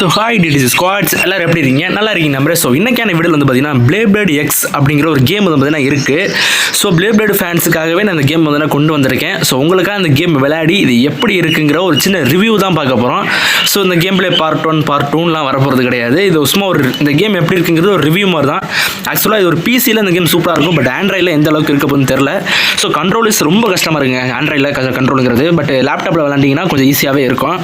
So hi டிடிஸ் squads எல்லாரும் எப்படி இருக்கீங்க? நல்லா இருக்கீங்க நம்பர். ஸோ இன்னைக்கான வீடியோ வந்து பார்த்தீங்கன்னா பிளேபிளேட் எக்ஸ் அப்படிங்கிற ஒரு கேம் வந்து பார்த்தீங்கன்னா இருக்குது. ஸோ பிளேபிளேட் ஃபேன்ஸுக்காகவே நான் அந்த கேம் வந்து நான் கொண்டு வந்திருக்கேன். ஸோ உங்களுக்காக அந்த கேம் விளையாடி இது எப்படி இருக்குங்கிற ஒரு சின்ன ரிவ்யூ தான் பார்க்க போகிறோம். ஸோ இந்த கேம் பிளே பார்ட் 1 பார்ட் 2லாம் வரப்போகிறது கிடையாது. இது சும்மா ஒரு இந்த கேம் எப்படி இருக்குங்கிறது ஒரு ரிவ்யூ மாதிரி தான். ஆக்சுவலாக இது ஒரு பிசியில் இந்த கேம் சூப்பராக இருக்கும். பட் ஆண்ட்ராய்டில் எந்த அளவுக்கு இருக்க போகுதுன்னு தெரில. ஸோ கண்ட்ரோல் இஸ் ரொம்ப கஷ்டமாக இருக்குங்க ஆண்ட்ராய்டில் கண்ட்ரோலுங்கிறது. பட் லேப்டாப்பில் விளாண்டிங்கன்னா கொஞ்சம் ஈஸியாகவே இருக்கும்.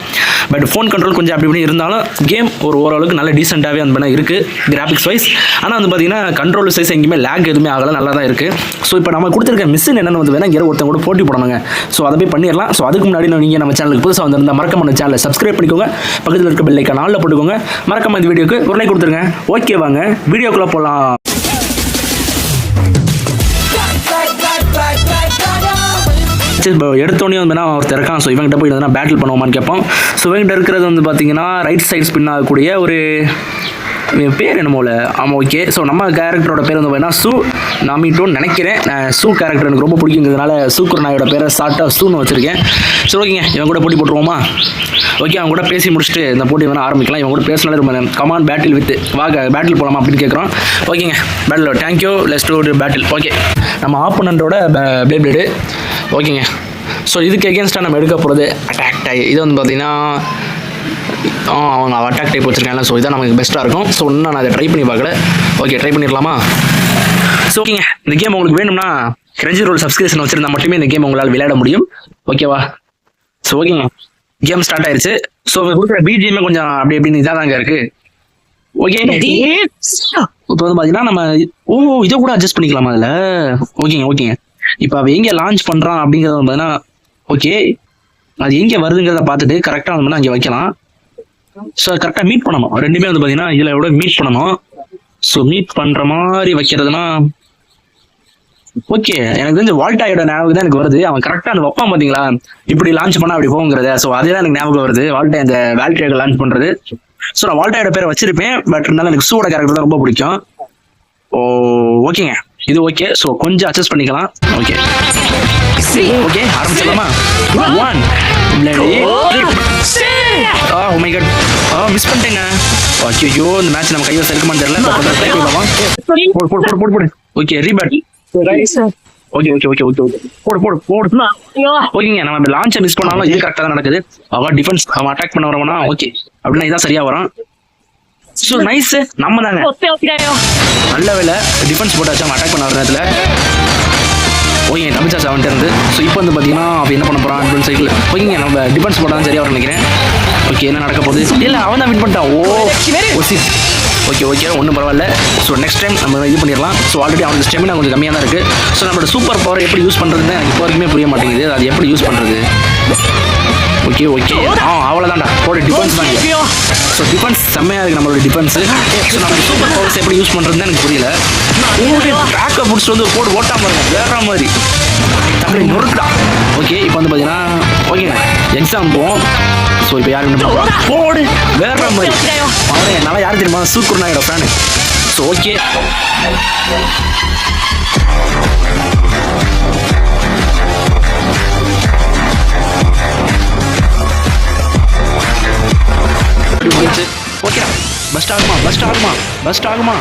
பட் ஃபோன் கண்ட்ரோல் கொஞ்சம் அப்படி இப்படி இருந்தாலும் கேம் ஒரு ஓரளவுக்கு நல்ல டீசெண்டாகவே அந்த இருக்குது கிராஃபிக்ஸ் வைஸ். ஆனால் வந்து பார்த்தீங்கன்னா கண்ட்ரோல் சைஸ் எங்கேயுமே லேக் எதுவுமே ஆகலை, நல்லா தான் இருக்குது. ஸோ இப்போ நம்ம கொடுத்துருக்க மிஷின் என்னென்னு வந்து வேணா இங்கே ஒருத்தங்க கூட போட்டி போடணுங்க. ஸோ அதை போய் பண்ணிடலாம். ஸோ அதுக்கு முன்னாடி நீங்கள் நம்ம சேனலுக்கு புதுசாக வந்திருந்தால் மறக்காம நம்ம சேனலை சப்ஸ்கிரைப் பண்ணிக்கோங்க. பக்கத்தில் இருக்க பெல் ஐக்கான் ஆல்ல போட்டுக்கோங்க. மறக்காம இந்த வீடியோக்கு ஒரு லைக் கொடுத்துருங்க. ஓகே வாங்க வீடியோக்குள்ளே போகலாம். எடுத்தோடனே வந்து ஒருத்தர் இருக்கான். ஸோ இவங்கிட்ட போய் வந்து பேட்டில் பண்ணுவோமான்னு கேட்போம். ஸோ இவங்கிட்ட இருக்கிறது வந்து பார்த்தீங்கன்னா ரைட் சைட் ஸ்பின் ஆகக்கூடிய ஒரு பேர் என்னமோல. ஆமாம், ஓகே. ஸோ நம்ம கேரக்டரோட பேர் வந்து பார்த்தீங்கன்னா சூ நாமிட்டோன்னு நினைக்கிறேன். சூ கேரக்டர் எனக்கு ரொம்ப பிடிக்குங்கிறதுனால சூக்குர் நாயோட பேரை ஷார்ட்டாக சூன்னு வச்சுருக்கேன். சரி, ஓகேங்க, இவன் கூட போட்டி போட்டுருவோமா? ஓகே, அவங்க கூட பேசி முடிச்சுட்டு இந்த போட்டி வேணால் ஆரம்பிக்கலாம். இவங்க கூட பேசினாலே ரொம்ப கமான் பேட்டில் வித் வாங்க பேட்டில் போகலாமா அப்படின்னு கேட்குறோம். ஓகேங்க, battle thank you let's to battle. Okay, நம்ம ஆப்போனண்டோட பிளேபிளேடு. ஓகேங்க, ஸோ இதுக்கு எகேன்ஸ்டாக நம்ம எடுக்க போகிறது அட்டாக் டை. இது வந்து பார்த்தீங்கன்னா அவங்க அட்டாக் டைப் வச்சுருக்காங்க. ஸோ இதான் நமக்கு பெஸ்ட்டாக இருக்கும். ஸோ இன்னும் நான் அதை ட்ரை பண்ணி பார்க்கல. ஓகே, ட்ரை பண்ணிடலாமா? ஸோ ஓகேங்க, இந்த கேம் உங்களுக்கு வேணும்னா கிரன்ச்சி ரோல் சப்ஸ்கிரிப்ஷன் வச்சுருந்தா மட்டுமே இந்த கேம் உங்களால் விளையாட முடியும். ஓகேவா? ஸோ ஓகேங்க, கேம் ஸ்டார்ட் ஆயிடுச்சு. ஸோ கொடுக்குற பிஜிஎம்மே கொஞ்சம் அப்படி எப்படின்னு இதாக தாங்க இருக்குது. ஓகே, இப்போ வந்து பார்த்தீங்கன்னா நம்ம இதை கூட அட்ஜஸ்ட் பண்ணிக்கலாமா அதில்? ஓகேங்க. இப்போ அவன் எங்கே லான்ச் பண்ணுறான் அப்படிங்கிறத வந்து பார்த்தீங்கன்னா ஓகே அது எங்கே வருதுங்கிறத பார்த்துட்டு கரெக்டாக வந்து அங்கே வைக்கலாம். ஸோ கரெக்டாக மீட் பண்ணணும். ரெண்டுமே வந்து பார்த்தீங்கன்னா இதில் விட மீட் பண்ணணும். ஸோ மீட் பண்ணுற மாதிரி வைக்கிறதுனா ஓகே. எனக்கு தெரிஞ்ச வால்டாயோட ஞாபகம் தான் எனக்கு வருது. அவன் கரெக்டாக அந்த வைப்பான் பார்த்தீங்களா, இப்படி லான்ச் பண்ணால் அப்படி போகுங்கிறத. ஸோ அதே தான் எனக்கு ஞாபகம் வருது, வால்டாய் அந்த வால்டாயோட லான்ச் பண்ணுறது. ஸோ நான் வால்டாயோட பேரை வச்சிருப்பேன். பட் இருந்தாலும் எனக்கு சூட கேரக்டர் தான் ரொம்ப பிடிக்கும். ஓகேங்க, இது ஓகே. ஸோ கொஞ்சம் அட்ஜஸ்ட் பண்ணிக்கலாம். ஓகே ஆரம்பிச்சிடலாமா? 1 மை காட், மிஸ் பண்ணிட்டேங்க. ஐயோ, இந்த மேட்ச் நம்ம கைவசம் இருக்குமான்னு தெரியல. போடு. Okay, rebate. ஓகே போடு. ஓகேங்க, நம்ம லான்ச்சை மிஸ் பண்ணாலும் இது கரெக்டாக தான் நடக்குது. அவன் டிஃபென்ஸ் அவன் அட்டாக் பண்ண வரவனா ஓகே அப்படின்னா இதான் சரியா வரும். ஸோ நைஸ், நம்ம தாங்க நல்ல வேலை டிஃபென்ஸ் போட்டாச்சு அவன் அட்டாக் பண்ண வர நேரத்தில். ஓகே, தம்பிச்சாச்சு அவன்கிட்ட இருந்து. ஸோ இப்போ வந்து பார்த்தீங்கன்னா அவன் என்ன பண்ண போகிறான் டிஃபென்ஸ் சைக்கிள். ஓகேங்க, நம்ம டிஃபென்ஸ் போட்டால் தான் சரியாக வர நினைக்கிறேன். ஓகே, என்ன நடக்க போகுது? இல்லை, அவன் தான் வின் பண்ணிட்டான். ஓகே ஒன்றும் பரவாயில்ல. ஸோ நெக்ஸ்ட் டைம் நம்ம இது பண்ணிடலாம். ஸோ ஆல்ரெடி அவனுக்கு ஸ்டெமினா கொஞ்சம் கம்மியாக தான் இருக்குது. ஸோ நம்மளோட சூப்பர் பவர் எப்படி யூஸ் பண்ணுறதுன்னு எனக்கு இப்போ வரைக்குமே புரிய மாட்டேங்குது. அது எப்படி யூஸ் பண்ணுறது? ஓகே அவ்வளோதான்டா, போட டிஃபென்ஸ் தான். ஸோ டிஃபென்ஸ் செம்மையாக இருக்குது நம்மளோட டிஃபென்ஸு. ஸோ நம்ம சூப்பர் பவர்ஸ் எப்படி யூஸ் பண்ணுறதுன்னு எனக்கு புரியல. ட்ராக்கை பிடிச்சிட்டு வந்து போட்டு ஓட்டாமல் இருக்கும் வேற மாதிரி அப்படி நொறுக்கா. ஓகே, இப்போ வந்து பார்த்தீங்கன்னா ஓகேங்க எக்ஸாம் போவோம். ஸோ இப்போ யார் போடு வேற மாதிரி அவனே நல்லா யார் தெரியுமா? சூக்குர் நாயோட fan. So okay okay burst ஆகுமா?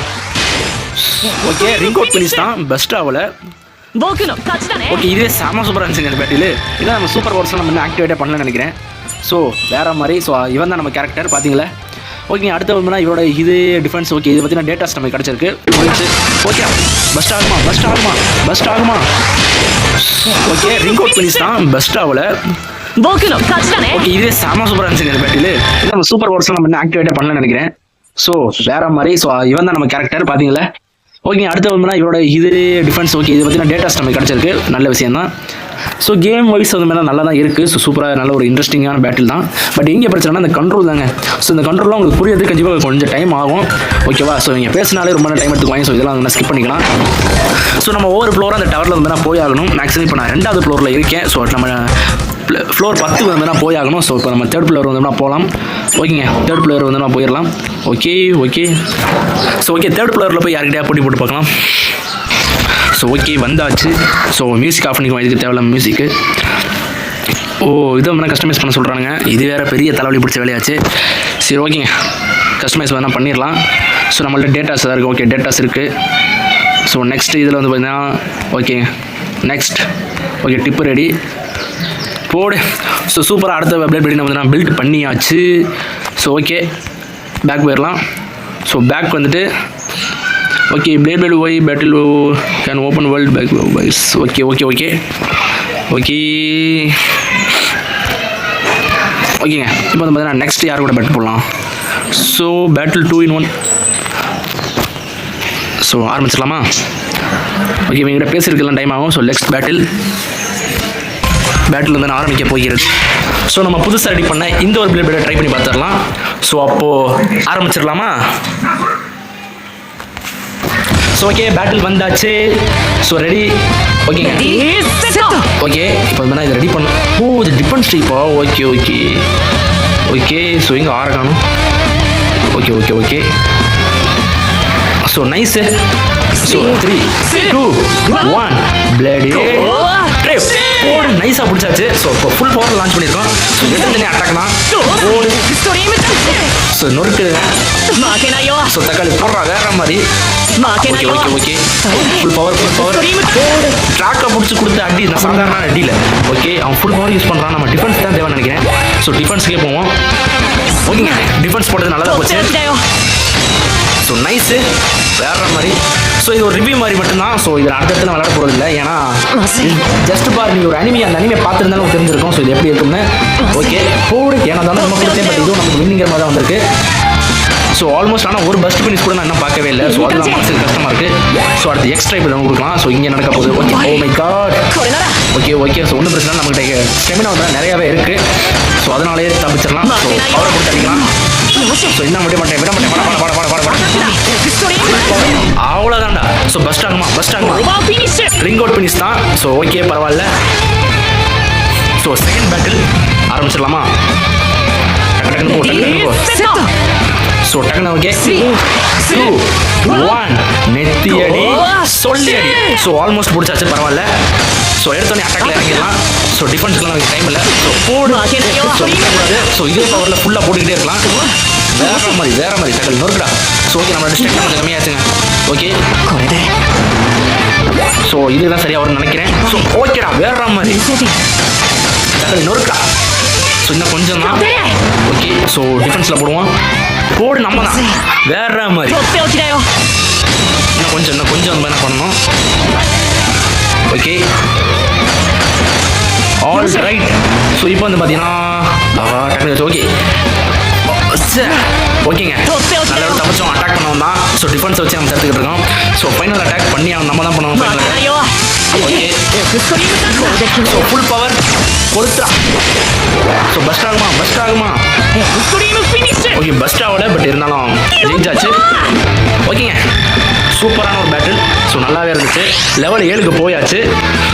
ஓகே, ரிங் அவுட் பண்ணிட்டான், பஸ்ட் ஆகல. ஓகே, இதுவே செம சூப்பராக இருந்துச்சுங்க இந்த பேட்டில். இதான் நம்ம சூப்பர் பவர்ஸ் நம்ம இன்னும் ஆக்டிவேட்டே பண்ணலன்னு நினைக்கிறேன். ஸோ வேற மாதிரி. ஸோ இவன் தான் நம்ம கேரக்டர் பார்த்தீங்களா? ஓகே, அடுத்த வந்து இவரோட இது டிஃபென்ஸ். ஓகே, இது பற்றின டேட்டாஸ் நமக்கு கிடச்சிருக்கு. ஓகே, பஸ்ட் ஆகுமா? ஓகே, ரிங் அவுட் பண்ணிட்டான், பஸ்ட் ஆகல. ஓகே, இதுவே செம சூப்பராக இருந்துச்சுங்க இந்த பேட்டில். இதான் நம்ம சூப்பர் பவர்ஸ் நம்ம இன்னும் ஆக்டிவேட்டே பண்ணலன்னு நினைக்கிறேன். ஸோ வேற மாதிரி. ஸோ இவன் தான் நம்ம கேரக்டர் பார்த்தீங்களா? ஓகே, அடுத்த வந்து இவரோட இது டிஃபென்ஸ். ஓகே, இது பற்றின டேட்டாஸ் நமக்கு கிடச்சிருக்கு, நல்ல விஷயம் தான். ஸோ கேம் வைஸ் வந்து மேலே நல்லா தான் இருக்குது. ஸோ சூப்பராக நல்ல ஒரு இன்ட்ரெஸ்டிங்கான பேட்டில் தான். பட் எங்கே பிரச்சனைனா இந்த கண்ட்ரோல் தாங்க. ஸோ இந்த கண்ட்ரோல்லாம் உங்களுக்கு புரியறது கண்டிப்பாக கொஞ்சம் டைம் ஆகும். ஓகேவா? ஸோ நீங்கள் பேசினாலே ரொம்ப டைம் எடுத்துக்குவாங்க. ஸோ இதெல்லாம் வந்து ஸ்கிப் பண்ணிக்கலாம். ஸோ நம்ம ஒவ்வொரு ஃப்ளோராக அந்த டவரில் வந்து போய் ஆகணும். மேக்ஸிமம் இப்போ நான் 2வது ஃப்ளோரில் இருக்கேன். ஸோ நம்ம ஃப்ளோர் 10 வந்து போய் ஆகணும். ஸோ இப்போ நம்ம 3rd ஃப்ளோர் வந்து போகலாம். ஓகேங்க, 3rd ஃப்ளோர் வந்து போயிடலாம். ஓகே ஸோ ஓகே 3rd ஃப்ளோரில் போய் யார்கிட்டயா போட்டி போட்டு பார்க்கலாம். ஸோ ஓகே வந்தாச்சு. ஸோ மியூசிக் ஆஃப் பண்ணிக்குவோம், இதுக்கு தேவையில்ல மியூசிக்கு. ஓ இதை வந்து கஸ்டமைஸ் பண்ண சொல்கிறானுங்க. இது வேறு பெரிய தலைவலி பிடிச்ச வேலையாச்சு. சரி ஓகேங்க, கஸ்டமைஸ் வேணால் பண்ணிடலாம். ஸோ நம்மள்ட்ட டேட்டாஸ் தான் இருக்குது. ஓகே டேட்டாஸ் இருக்குது. ஸோ நெக்ஸ்ட் இதில் வந்து பார்த்தீங்கன்னா ஓகேங்க நெக்ஸ்ட் ஓகே டிப்பு ரெடி போடு. ஸோ சூப்பராக அடுத்த அப்டேட் பண்ணி வந்து நான் பில்ட் பண்ணியாச்சு. ஸோ ஓகே பேக் போயிடலாம். ஸோ பேக் வந்துட்டு okay blade why battle can open world back wise. Okay okay okay okay ஓகேங்க. இப்போ வந்து பார்த்தீங்கன்னா நெக்ஸ்ட் யார் கூட பேட்டில் போடலாம். So battle 2 in 1. ஸோ ஆரம்பிச்சிடலாமா? ஓகே இவங்கிட்ட பேசியிருக்கலாம் டைம் ஆகும். ஸோ நெக்ஸ்ட் பேட்டில் வந்து நான் ஆரம்பிக்க போகிறது. ஸோ நம்ம புதுசாக ரெடி பண்ண இந்த ஒரு பிளேட் ட்ரை பண்ணி பார்த்துடலாம். ஸோ அப்போது ஆரம்பிச்சிடலாமா? ஸோ ஓகே பேட்டில் வந்தாச்சு. ஸோ ரெடி ஓகேங்க. ஓகே இப்போ வந்து இது ரெடி பண்ண. ஓ இது டிஃபென்ஸ் டைப்பா? Okay okay okay. ஸோ இங்கே ஆரக்கானும். Okay okay okay. So nice. So 3 2 1 பிளேடி ஓடு நைஸாக பிடிச்சாச்சு. ஸோ இப்போ ஃபுல் பவர் லான்ச் பண்ணியிருக்கோம். ஸோ எடுத்து அட்டாக்னா ஓடு. ஸோ நொறுக்கு. ஸோ தக்காளி போடுறா வேற மாதிரி. Okay okay okay full power ட்ராக்கை பிடிச்சி கொடுத்து அடி. நான் சாதாரண அடியில் ஓகே அவன் ஃபுல் பவர் யூஸ் பண்ணுறான். நம்ம டிஃபென்ஸ் தான் தேவைன்னு நினைக்கிறேன். ஸோ டிஃபென்ஸ்க்கே போவோம். ஓகேங்க டிஃபென்ஸ் போட்டது நல்லா தான் போச்சு. ஸோ நைஸு வேற மாதிரி. ஸோ இது ஒரு ரிவ்யூ மாதிரி மட்டும்தான். ஸோ இதில் அடுத்த இடத்துல விளையாட போகிறது இல்லை. ஏன்னா ஜஸ்ட் பார் நீங்கள் ஒரு அனிமே அந்த அனிமே பார்த்துருந்தாலும் தெரிஞ்சிருக்கும். ஸோ இது எப்படி இருக்கும்னு. ஓகே போடு. ஏன்னா தான் நம்ம கொடுத்தேன். பட் இதுவும் நமக்கு வின்னிங்கிற மாதிரி தான் வந்திருக்கு. ஸோ ஆல்மோஸ்ட் ஆனால் ஒரு பஸ்ட் ஃபினிஷ் கூட நான் இன்னும் பார்க்கவே இல்லை. ஸோ அதுதான் மனசுக்கு கஷ்டமாக இருக்குது. ஸோ அடுத்து எக்ஸ்ட்ரா இப்போ நம்ம கொடுக்கலாம். ஸோ இங்கே நடக்க போகுது. Okay oh my God. Okay okay. So ஒன்றும் பிரச்சனை நம்மகிட்ட ஸ்டெமினா வந்து நிறையாவே இருக்குது. ஸோ அதனாலே தப்பிச்சிடலாம். ஸோ அவரை கொடுத்து அடிக்கலாம். ஸோ என்ன விட மாட்டேன் அவ்வளோதான்டா. ஸோ பஸ்ட் ஆகுமா ரிங் அவுட் ஃபினிஷ் தான். ஸோ ஓகே பரவாயில்ல. ஸோ செகண்ட் பேட்டில் ஆரம்பிச்சிடலாமா? டக்குன்னு போ. ஸோ டக்குன்னு ஓகே 2 1 நெத்தி அடி சொல்லி அடி. ஸோ ஆல்மோஸ்ட் பிடிச்சாச்சு பரவாயில்ல. ஸோ எடுத்தோடனே அட்டாக்ல இறங்கிடலாம். ஸோ டிஃபென்ஸ்க்குலாம் நமக்கு டைம் இல்லை. ஸோ போடு. ஸோ இதே பவரில் ஃபுல்லாக போட்டுக்கிட்டே இருக்கலாம். வேற மாதிரி டக்கல் நொறுக்குடா. ஸோ ஓகே நம்மளோட ஸ்ட்ரென்த் கொஞ்சம் கம்மியாச்சுங்க. ஓகே ஸோ இதுதான் சரியாக வரும்னு நினைக்கிறேன். ஸோ ஓகேடா வேற மாதிரி டக்கல் நொறுக்குடா. ஸோ இன்னும் கொஞ்சம் தான். ஓகே ஸோ டிஃபென்ஸில் போடுவோம். போடு நம்ம தான் வேற மாதிரி. இன்னும் கொஞ்சம் அந்த மாதிரி பண்ணணும். Okay all right. ஸோ இப்போ வந்து பார்த்தீங்கன்னா ஓகே ஓகேங்க நல்ல ஒரு தப்பிச்சோம். அட்டாக் பண்ணவும் தான். ஸோ டிஃபென்ஸ் வச்சு நம்ம தடுத்துக்கிட்டு இருக்கோம். ஸோ ஃபைனல் அட்டாக் பண்ணி நம்ம தான் பண்ணுவோம் final attack. Okay so full power கொடுத்தா. ஸோ பஸ்ட் ஆகுமா ஓகே பஸ்ட் ஆகலை. பட் இருந்தாலும் ஜெயிச்சாச்சு. ஓகேங்க சூப்பரான ஒரு பேட்டில். ஸோ நல்லாவே இருந்துச்சு. லெவல் 7க்கு போயாச்சு.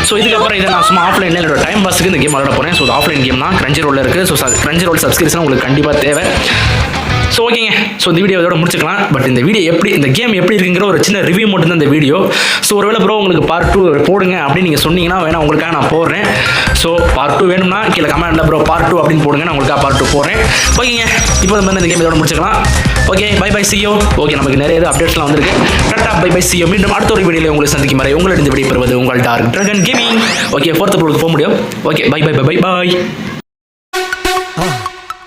ஸோ இதுக்கப்புறம் இதை நான் சும்மா ஆஃப்லைனில் என்னோட டைம் பாஸுக்கு இந்த கேம் விளாட போகிறேன். ஸோ ஆஃப்லைன் கேம் தான். கிரன்ச்சி ரோலில் இருக்குது. ஸோ கிரன்ச்சி ரோல் சப்ஸ்கிரிப்ஷன் உங்களுக்கு கண்டிப்பாக தேவை. ஸோ ஓகேங்க ஸோ இந்த வீடியோ இதோட முடிச்சுக்கலாம். பட் இந்த வீடியோ எப்படி இந்த கேம் எப்படி இருக்குங்கிற ஒரு சின்ன ரிவ்யூ மட்டும் தான் இந்த வீடியோ. ஸோ ஒருவேளை ப்ரோ உங்களுக்கு பார்ட் 2 போடுங்க அப்படின்னு நீங்கள் சொன்னீங்கன்னா வேணா உங்களுக்காக நான் போடுறேன். ஸோ பார்ட் 2 வேணும்னா கீழே கமெண்ட்ல ப்ரோ பார்ட் 2 அப்படின்னு போடுங்க. நான் உங்களுக்காக பார்ட் 2 போடுறேன். ஓகேங்க இப்போ நம்ம இந்த கேம் இதோட முடிச்சுக்கலாம். Okay bye bye see you. Okay நமக்கு நிறைய அப்டேட்ஸ்லாம் வந்திருக்கு. Tata bye bye see you. மீண்டும் அடுத்த ஒரு வீடியோவில் உங்களை சந்திக்கும் வரை உங்களிடம் விடைபெறுவது உங்கள் Dark Dragon Gaming. Okay 4th ப்ரோக்கு போக முடியும். Okay bye bye bye bye bye.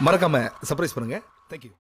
மறக்காம சர்ப்ரைஸ் பண்ணுங்க. தேங்க்யூ.